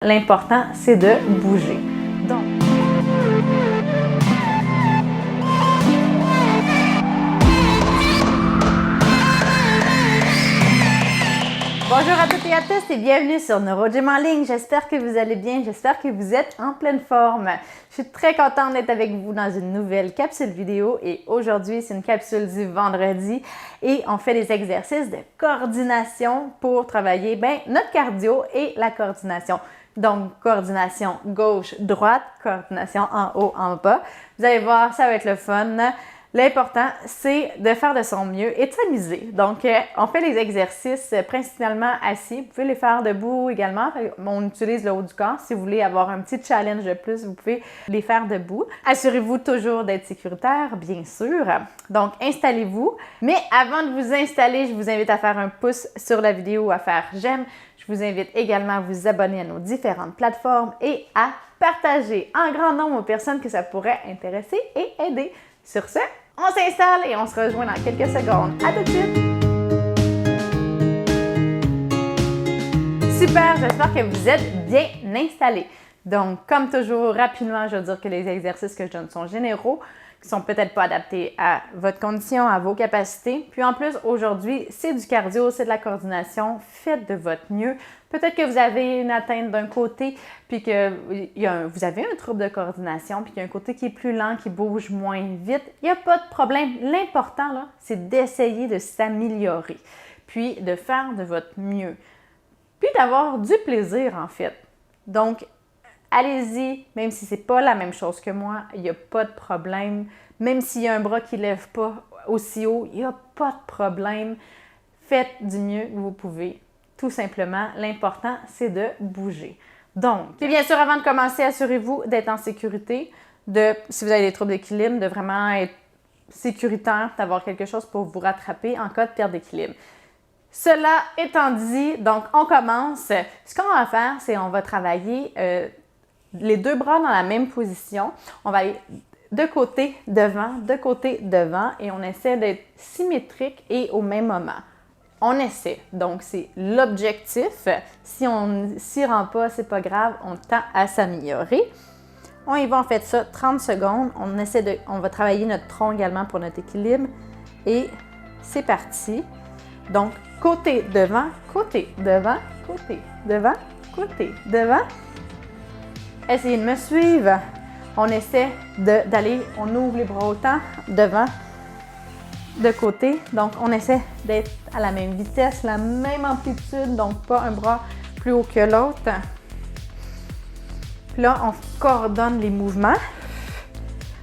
L'important, c'est de bouger. Donc, bonjour à toutes et à tous et bienvenue sur NeuroGym en ligne. J'espère que vous allez bien, j'espère que vous êtes en pleine forme. Je suis très contente d'être avec vous dans une nouvelle capsule vidéo et aujourd'hui, c'est une capsule du vendredi et on fait des exercices de coordination pour travailler notre cardio et la coordination. Donc, coordination gauche-droite, coordination en haut, en bas. Vous allez voir, ça va être le fun. L'important, c'est de faire de son mieux et de s'amuser. Donc, on fait les exercices principalement assis. Vous pouvez les faire debout également. On utilise le haut du corps. Si vous voulez avoir un petit challenge de plus, vous pouvez les faire debout. Assurez-vous toujours d'être sécuritaire, bien sûr. Donc, installez-vous. Mais avant de vous installer, je vous invite à faire un pouce sur la vidéo, à faire j'aime. Je vous invite également à vous abonner à nos différentes plateformes et à partager en grand nombre aux personnes que ça pourrait intéresser et aider. Sur ce, on s'installe et on se rejoint dans quelques secondes. À tout de suite! Super, j'espère que vous êtes bien installés. Donc, comme toujours, rapidement, je veux dire que les exercices que je donne sont généraux, qui sont peut-être pas adaptés à votre condition, à vos capacités. Puis en plus, aujourd'hui, c'est du cardio, c'est de la coordination. Faites de votre mieux. Peut-être que vous avez une atteinte d'un côté, puis que vous avez un trouble de coordination, puis qu'il y a un côté qui est plus lent, qui bouge moins vite. Il n'y a pas de problème. L'important, là, c'est d'essayer de s'améliorer, puis de faire de votre mieux, puis d'avoir du plaisir, en fait. Donc, allez-y, même si ce n'est pas la même chose que moi, il n'y a pas de problème. Même s'il y a un bras qui ne lève pas aussi haut, il n'y a pas de problème. Faites du mieux que vous pouvez. Tout simplement, l'important, c'est de bouger. Donc, et bien sûr, avant de commencer, assurez-vous d'être en sécurité, si vous avez des troubles d'équilibre, de vraiment être sécuritaire, d'avoir quelque chose pour vous rattraper en cas de perte d'équilibre. Cela étant dit, donc on commence. Ce qu'on va faire, c'est on va travailler les deux bras dans la même position. On va aller de côté, devant et on essaie d'être symétrique et au même moment. On essaie. Donc, c'est l'objectif. Si on ne s'y rend pas, c'est pas grave. On tend à s'améliorer. On y va, on fait ça 30 secondes. On va travailler notre tronc également pour notre équilibre. Et c'est parti. Donc, côté, devant, côté, devant, côté, devant, côté, devant. Essayez de me suivre. On essaie d'aller, on ouvre les bras autant, devant, de côté. Donc, on essaie d'être à la même vitesse, la même amplitude, donc pas un bras plus haut que l'autre. Puis là, on coordonne les mouvements.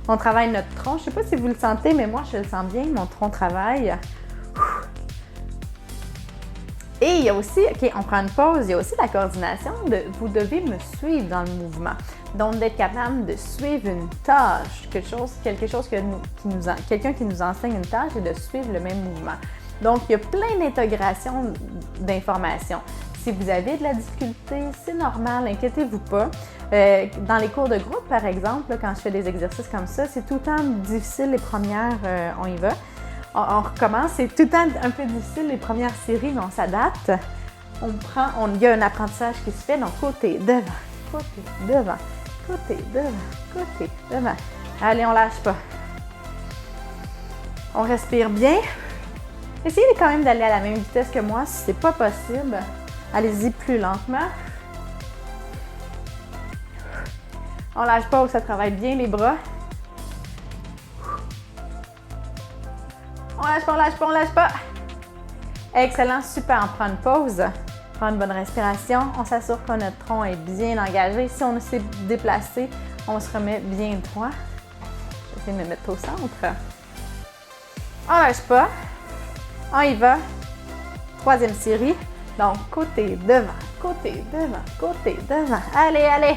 On travaille notre tronc. Je ne sais pas si vous le sentez, mais moi, je le sens bien. Mon tronc travaille. Et il y a aussi, OK, on prend une pause, il y a aussi la coordination. Vous devez me suivre dans le mouvement. Donc, d'être capable de suivre une tâche, quelqu'un qui nous enseigne une tâche et de suivre le même mouvement. Donc, il y a plein d'intégrations d'informations. Si vous avez de la difficulté, c'est normal, inquiétez-vous pas. Dans les cours de groupe, par exemple, là, quand je fais des exercices comme ça, c'est tout le temps difficile les premières, on y va. On recommence, c'est tout le temps un peu difficile les premières séries, mais on s'adapte. Il y a un apprentissage qui se fait, donc côté, devant, côté, devant, côté, devant, côté, devant. Allez, on lâche pas. On respire bien. Essayez quand même d'aller à la même vitesse que moi, si c'est pas possible. Allez-y plus lentement. On lâche pas, ça travaille bien les bras. On lâche pas, on lâche pas, on lâche pas. Excellent, super. On prend une pause. On prend une bonne respiration. On s'assure que notre tronc est bien engagé. Si on s'est déplacé, on se remet bien droit. J'essaie de me mettre au centre. On lâche pas. On y va. Troisième série. Donc, côté, devant, côté, devant, côté, devant. Allez, allez.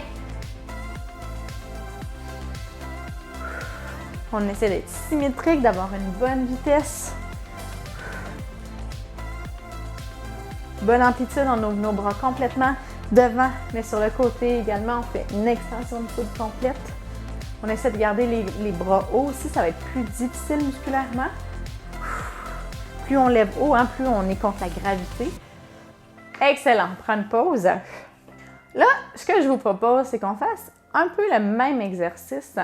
On essaie d'être symétrique, d'avoir une bonne vitesse. Bonne amplitude, on ouvre nos bras complètement devant, mais sur le côté également, on fait une extension de coude complète. On essaie de garder les bras hauts aussi, ça va être plus difficile musculairement. Plus on lève haut, plus on est contre la gravité. Excellent, on prend une pause. Là, ce que je vous propose, c'est qu'on fasse un peu le même exercice,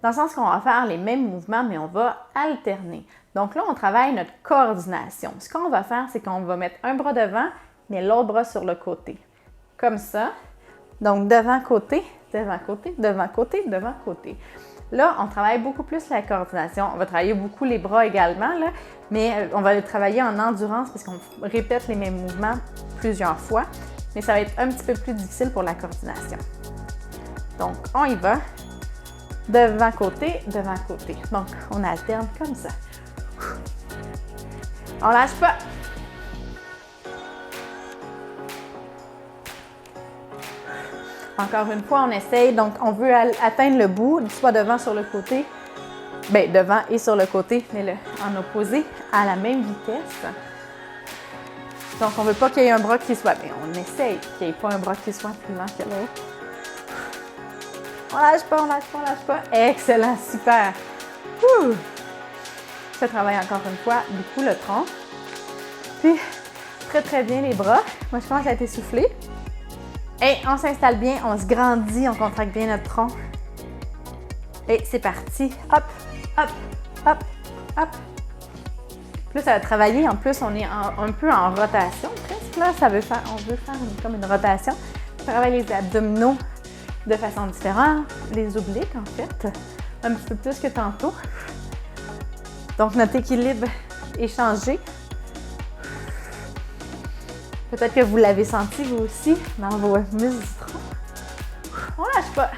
dans le sens qu'on va faire les mêmes mouvements, mais on va alterner. Donc là, on travaille notre coordination. Ce qu'on va faire, c'est qu'on va mettre un bras devant, mais l'autre bras sur le côté. Comme ça. Donc, devant, côté, devant, côté, devant, côté, devant, côté. Là, on travaille beaucoup plus la coordination. On va travailler beaucoup les bras également, là, mais on va le travailler en endurance parce qu'on répète les mêmes mouvements plusieurs fois. Mais ça va être un petit peu plus difficile pour la coordination. Donc, on y va. Devant, côté, devant, côté. Donc, on alterne comme ça. On lâche pas. Encore une fois, on essaye. Donc, on veut atteindre le bout, soit devant sur le côté, bien, devant et sur le côté, mais en opposé à la même vitesse. Donc, on ne veut pas qu'il y ait un bras qui soit, bien, on essaye qu'il n'y ait pas un bras qui soit plus lent que l'autre. On lâche pas, on lâche pas, on lâche pas. Excellent, super. Ouh. Je travaille encore une fois beaucoup le tronc. Puis, très, très bien les bras. Moi, je commence à être essoufflée. Et on s'installe bien, on se grandit, on contracte bien notre tronc. Et c'est parti. Hop, hop, hop, hop. Plus ça va travailler. En plus, on est un peu en rotation. Presque là, on veut faire comme une rotation. On travaille les abdominaux de façon différente. Les obliques, en fait. Un petit peu plus que tantôt. Donc, notre équilibre est changé. Peut-être que vous l'avez senti, vous aussi, dans vos muscles du tronc. On lâche pas.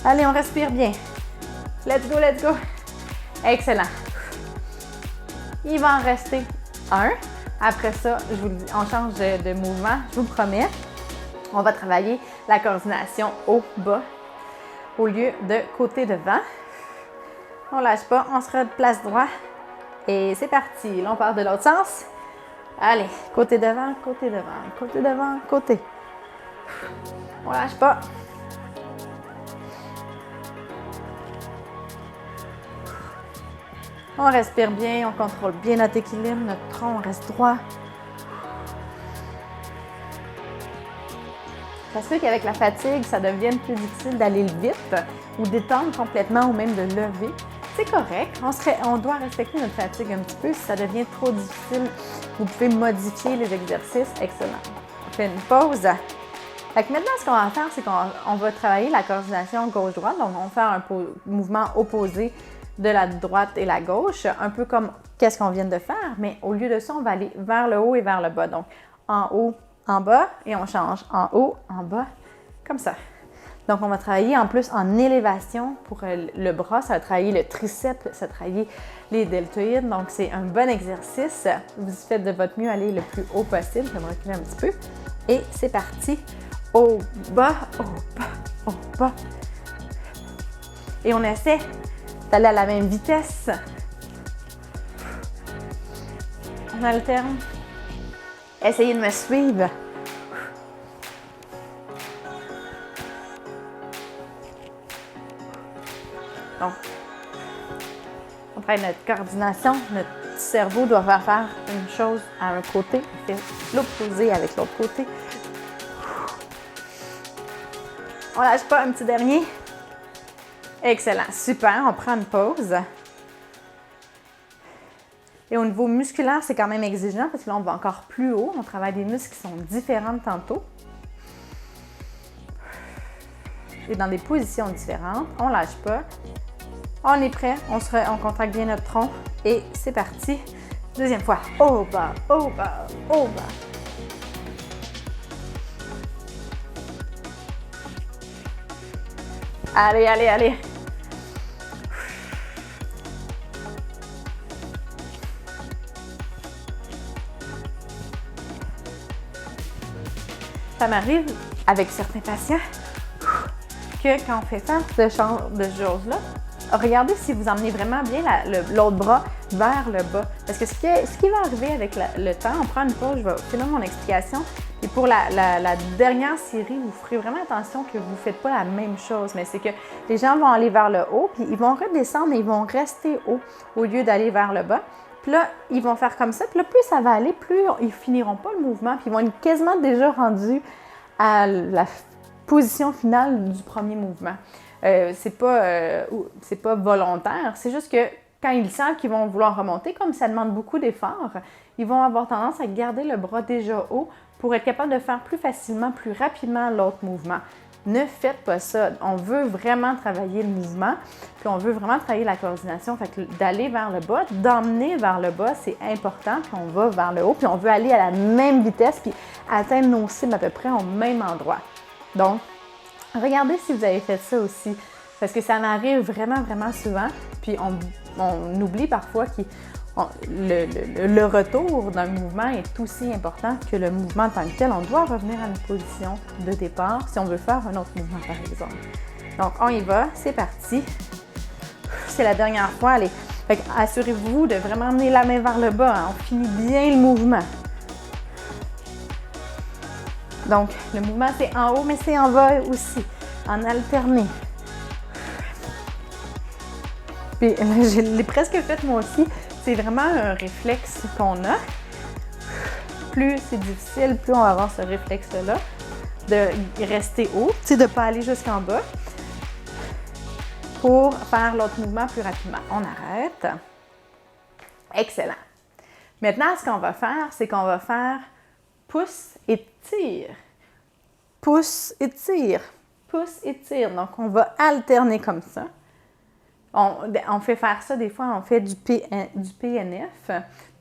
Allez, on respire bien. Let's go, let's go. Excellent. Il va en rester un. Après ça, je vous le dis, on change de mouvement, je vous promets. On va travailler la coordination haut-bas au lieu de côté devant. On lâche pas, on se replace droit. Et c'est parti. Là, on part de l'autre sens. Allez, côté devant, côté devant, côté devant, côté. On lâche pas. On respire bien, on contrôle bien notre équilibre, notre tronc, on reste droit. Ça se fait qu'avec la fatigue, ça devienne plus difficile d'aller vite ou d'étendre complètement ou même de lever. C'est correct, on doit respecter notre fatigue un petit peu. Si ça devient trop difficile, vous pouvez modifier les exercices. Excellent. On fait une pause. Fait que maintenant, ce qu'on va faire, c'est qu'on va travailler la coordination gauche-droite. Donc, on va faire un mouvement opposé de la droite et la gauche, un peu comme qu'est-ce qu'on vient de faire, mais au lieu de ça, on va aller vers le haut et vers le bas. Donc, en haut, en bas, et on change en haut, en bas, comme ça. Donc, on va travailler en plus en élévation pour le bras. Ça va travailler le triceps, ça va travailler les deltoïdes. Donc, c'est un bon exercice. Vous faites de votre mieux, aller le plus haut possible. Je vais me reculer un petit peu. Et c'est parti. Haut, bas, haut, bas, haut, bas. Et on essaie d'aller à la même vitesse. On alterne. Essayez de me suivre. Donc, on travaille notre coordination. Notre cerveau doit faire une chose à un côté, et l'opposé avec l'autre côté. On lâche pas, un petit dernier. Excellent, super, on prend une pause. Et au niveau musculaire, c'est quand même exigeant parce que là, on va encore plus haut. On travaille des muscles qui sont différents de tantôt. Et dans des positions différentes. On lâche pas. On est prêt, on contracte bien notre tronc et c'est parti. Deuxième fois. Haut, bas, haut, bas, haut, bas. Allez, allez, allez. Ça m'arrive avec certains patients que quand on fait ça, ce genre de choses-là, regardez si vous emmenez vraiment bien l'autre bras vers le bas. Parce que ce qui va arriver avec le temps, on prend une pause, je vais finir mon explication. Et pour la dernière série, vous ferez vraiment attention que vous ne faites pas la même chose. Mais c'est que les gens vont aller vers le haut, puis ils vont redescendre, mais ils vont rester haut au lieu d'aller vers le bas. Puis là, ils vont faire comme ça. Puis là, plus ça va aller, plus ils finiront pas le mouvement. Puis ils vont être quasiment déjà rendus à position finale du premier mouvement. C'est pas volontaire, c'est juste que quand ils savent qu'ils vont vouloir remonter, comme ça demande beaucoup d'efforts, ils vont avoir tendance à garder le bras déjà haut pour être capable de faire plus facilement, plus rapidement l'autre mouvement. Ne faites pas ça. On veut vraiment travailler le mouvement, puis on veut vraiment travailler la coordination. Fait que d'aller vers le bas, d'emmener vers le bas, c'est important, puis on va vers le haut, puis on veut aller à la même vitesse, puis atteindre nos cibles à peu près au même endroit. Donc, regardez si vous avez fait ça aussi, parce que ça m'arrive vraiment, vraiment souvent, puis on oublie parfois que le retour d'un mouvement est aussi important que le mouvement en tant que tel. On doit revenir à une position de départ si on veut faire un autre mouvement, par exemple. Donc, on y va, c'est parti. C'est la dernière fois, allez. Fait que assurez-vous de vraiment amener la main vers le bas, hein. On finit bien le mouvement. Donc, le mouvement, c'est en haut, mais c'est en bas aussi, en alterné. Puis, je l'ai presque fait moi aussi. C'est vraiment un réflexe qu'on a. Plus c'est difficile, plus on va avoir ce réflexe-là de rester haut, de ne pas aller jusqu'en bas pour faire l'autre mouvement plus rapidement. On arrête. Excellent. Maintenant, ce qu'on va faire, c'est qu'on va faire pouce et tire. Pouce et tire. Pouce et tire. Donc, on va alterner comme ça. On fait faire ça, des fois, on fait du PNF,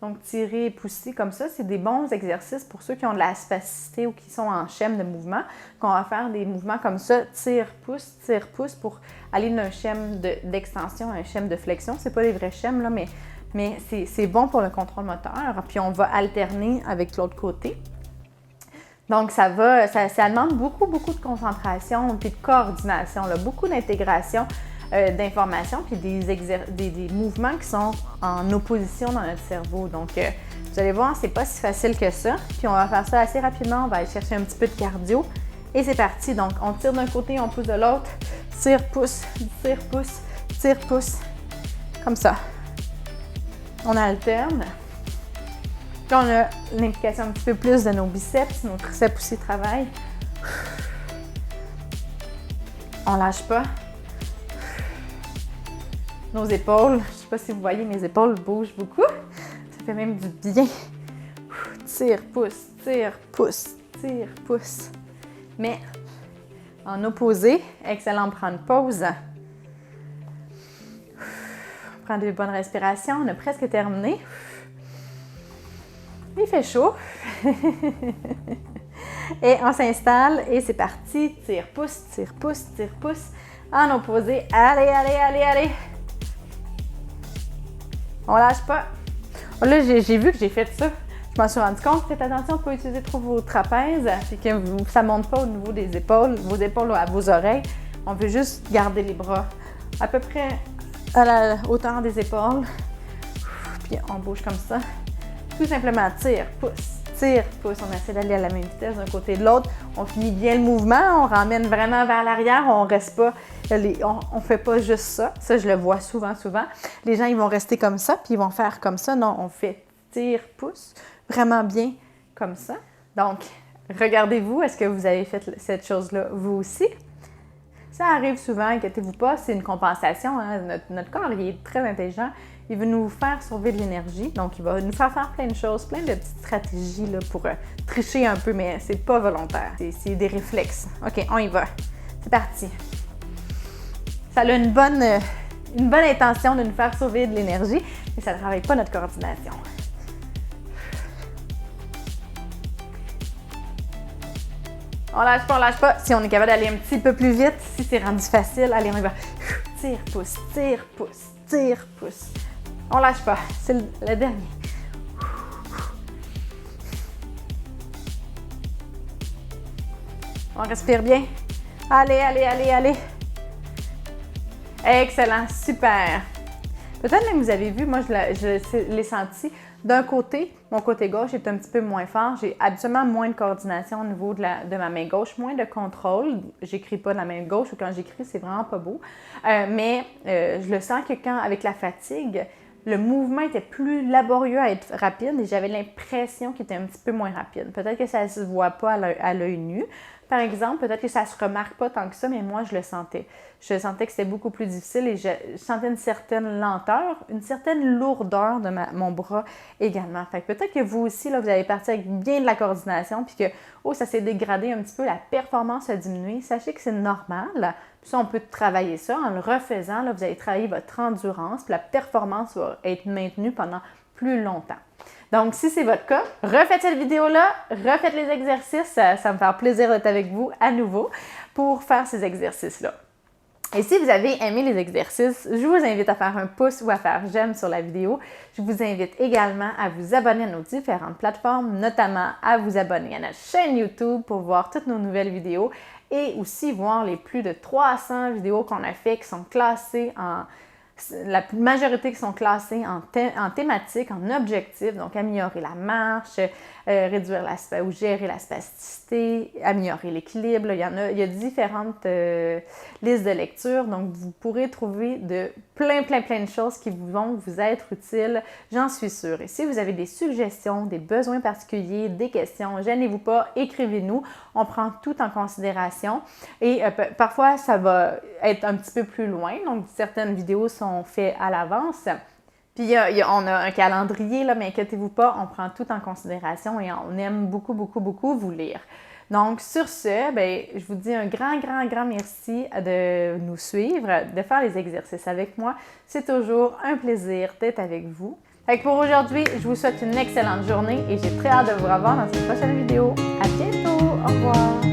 donc tirer et pousser comme ça. C'est des bons exercices pour ceux qui ont de la spasticité ou qui sont en schème de mouvement, qu'on va faire des mouvements comme ça, tire-pouce, pour aller d'un schème d'extension à un schème de flexion. C'est pas des vrais schèmes, là, mais c'est bon pour le contrôle moteur. Puis on va alterner avec l'autre côté. Donc, ça demande beaucoup, beaucoup de concentration puis de coordination, là, beaucoup d'intégration d'informations puis des mouvements qui sont en opposition dans notre cerveau. Donc, vous allez voir, c'est pas si facile que ça. Puis, on va faire ça assez rapidement. On va aller chercher un petit peu de cardio. Et c'est parti. Donc, on tire d'un côté, on pousse de l'autre. Tire, pousse, tire, pousse, tire, pousse. Comme ça. On alterne. Puis, on a l'implication un petit peu plus de nos biceps. Nos triceps aussi travaillent. On lâche pas. Nos épaules, je ne sais pas si vous voyez, mes épaules bougent beaucoup. Ça fait même du bien. Tire, pousse, tire, pousse, tire, pousse. Mais en opposé, excellent, prendre pause. Prendre de bonnes respirations, on a presque terminé. Il fait chaud. Et on s'installe et c'est parti. Tire, pousse, tire, pousse, tire, pousse. En opposé, allez, allez, allez, allez. On lâche pas. Là, j'ai vu que j'ai fait ça. Je m'en suis rendu compte. Faites attention, pas utiliser trop vos trapèzes puis que ça ne monte pas au niveau des épaules, vos épaules à vos oreilles. On veut juste garder les bras à peu près à la hauteur des épaules. Puis on bouge comme ça. Tout simplement, tire, pousse. On essaie d'aller à la même vitesse d'un côté de l'autre. On finit bien le mouvement. On ramène vraiment vers l'arrière. On reste pas... On fait pas juste ça. Ça, je le vois souvent. Les gens, ils vont rester comme ça, puis ils vont faire comme ça. Non, on fait tire, pousse. Vraiment bien comme ça. Donc, regardez-vous. Est-ce que vous avez fait cette chose-là, vous aussi? Ça arrive souvent, inquiétez-vous pas. C'est une compensation. Hein? Notre corps, il est très intelligent. Il veut nous faire sauver de l'énergie. Donc, il va nous faire plein de choses, plein de petites stratégies là, pour tricher un peu, mais c'est pas volontaire. C'est des réflexes. OK, on y va. C'est parti. Ça a une bonne intention de nous faire sauver de l'énergie, mais ça ne travaille pas notre coordination. On lâche pas. Si on est capable d'aller un petit peu plus vite, si c'est rendu facile, allez, on y va. Tire, pousse, tire, pousse, tire, pousse. On lâche pas. C'est le dernier. On respire bien. Allez, allez, allez, allez. Excellent, super. Peut-être même vous avez vu, moi je l'ai senti. D'un côté, mon côté gauche est un petit peu moins fort. J'ai absolument moins de coordination au niveau de ma main gauche, moins de contrôle. J'écris pas de la main gauche ou quand j'écris, c'est vraiment pas beau. Mais je le sens que avec la fatigue, le mouvement était plus laborieux à être rapide et j'avais l'impression qu'il était un petit peu moins rapide. Peut-être que ça ne se voit pas à l'œil nu par exemple, peut-être que ça ne se remarque pas tant que ça, mais moi, je le sentais. Je sentais que c'était beaucoup plus difficile et je sentais une certaine lenteur, une certaine lourdeur de mon bras également. Fait que peut-être que vous aussi, là, vous avez parti avec bien de la coordination, puis que, oh, ça s'est dégradé un petit peu, la performance a diminué. Sachez que c'est normal. Puis ça, on peut travailler ça en le refaisant. Là, vous allez travailler votre endurance, puis la performance va être maintenue pendant plus longtemps. Donc, si c'est votre cas, refaites cette vidéo-là, refaites les exercices. Ça me fait plaisir d'être avec vous à nouveau pour faire ces exercices-là. Et si vous avez aimé les exercices, je vous invite à faire un pouce ou à faire j'aime sur la vidéo. Je vous invite également à vous abonner à nos différentes plateformes, notamment à vous abonner à notre chaîne YouTube pour voir toutes nos nouvelles vidéos et aussi voir les plus de 300 vidéos qu'on a fait qui sont classées la majorité qui sont classées en thématique, en objectif, donc améliorer la marche, réduire ou gérer la spasticité, améliorer l'équilibre. Il y a différentes listes de lecture, donc vous pourrez trouver plein de choses qui vont vous être utiles, j'en suis sûre. Et si vous avez des suggestions, des besoins particuliers, des questions, gênez-vous pas, écrivez-nous, on prend tout en considération et parfois ça va être un petit peu plus loin, donc certaines vidéos sont faites à l'avance. Puis on a un calendrier, là, mais inquiétez-vous pas, on prend tout en considération et on aime beaucoup vous lire. Donc, sur ce, je vous dis un grand merci de nous suivre, de faire les exercices avec moi. C'est toujours un plaisir d'être avec vous. Fait que pour aujourd'hui, je vous souhaite une excellente journée et j'ai très hâte de vous revoir dans une prochaine vidéo. À bientôt! Au revoir!